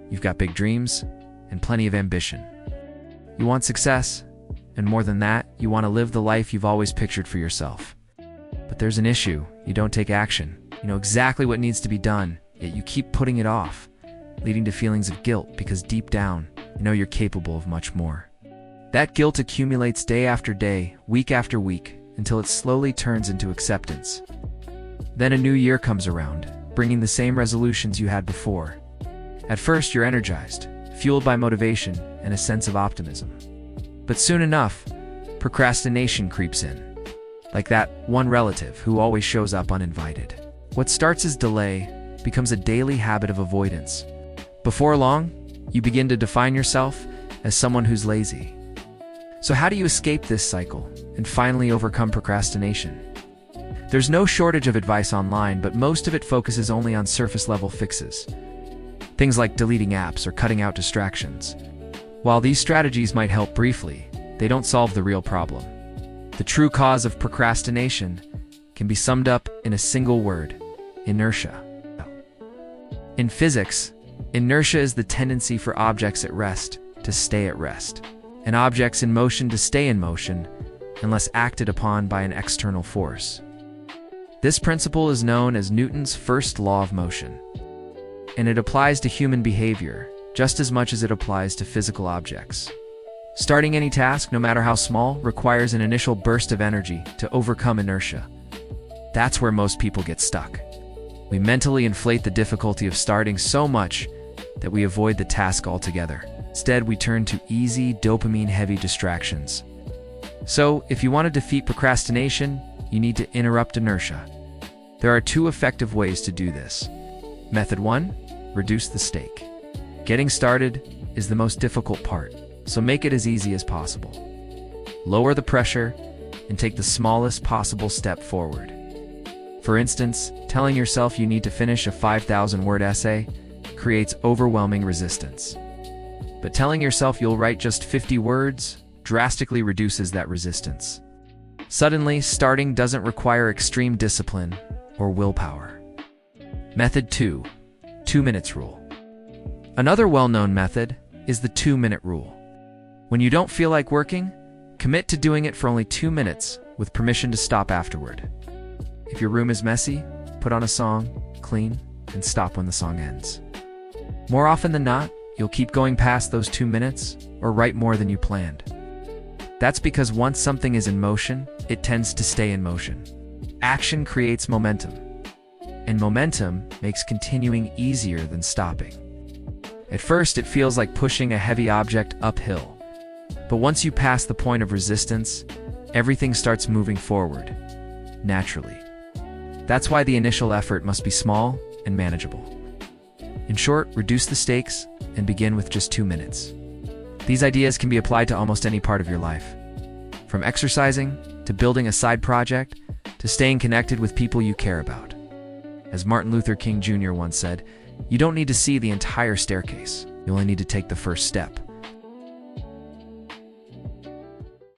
You've got big dreams and plenty of ambition. You want success, and more than that, you want to live the life you've always pictured for yourself. But there's an issue. You don't take action. You know exactly what needs to be done, yet you keep putting it off, leading to feelings of guilt because deep down, you know you're capable of much more. That guilt accumulates day after day, week after week, until it slowly turns into acceptance. Then a new year comes around, bringing the same resolutions you had before. At first, you're energized, fueled by motivation and a sense of optimism. But soon enough, procrastination creeps in, like that one relative who always shows up uninvited. What starts as delay becomes a daily habit of avoidance. Before long, you begin to define yourself as someone who's lazy. So how do you escape this cycle and finally overcome procrastination? There's no shortage of advice online, but most of it focuses only on surface-level fixes. Things like deleting apps or cutting out distractions. While these strategies might help briefly, they don't solve the real problem. The true cause of procrastination can be summed up in a single word: inertia. In physics, inertia is the tendency for objects at rest to stay at rest, and objects in motion to stay in motion unless acted upon by an external force. This principle is known as Newton's first law of motion, and it applies to human behavior just as much as it applies to physical objects. Starting any task, no matter how small, requires an initial burst of energy to overcome inertia. That's where most people get stuck. We mentally inflate the difficulty of starting so much that we avoid the task altogether. Instead, we turn to easy, dopamine-heavy distractions. So, if you want to defeat procrastination, you need to interrupt inertia. There are two effective ways to do this. Method 1, reduce the stake. Getting started is the most difficult part, so make it as easy as possible. Lower the pressure and take the smallest possible step forward. For instance, telling yourself you need to finish a 5,000-word essay creates overwhelming resistance. But telling yourself you'll write just 50 words drastically reduces that resistance. Suddenly, starting doesn't require extreme discipline or willpower. Method 2, 2 minutes rule. Another well-known method is the 2-minute rule. When you don't feel like working, commit to doing it for only 2 minutes with permission to stop afterward. If your room is messy, put on a song, clean, and stop when the song ends. More often than not, you'll keep going past those 2 minutes or write more than you planned. That's because once something is in motion, it tends to stay in motion. Action creates momentum, and momentum makes continuing easier than stopping. At first, it feels like pushing a heavy object uphill. But once you pass the point of resistance, everything starts moving forward, naturally. That's why the initial effort must be small and manageable. In short, reduce the stakes and begin with just 2 minutes. These ideas can be applied to almost any part of your life. From exercising, to building a side project, to staying connected with people you care about. As Martin Luther King Jr. once said, you don't need to see the entire staircase. You only need to take the first step.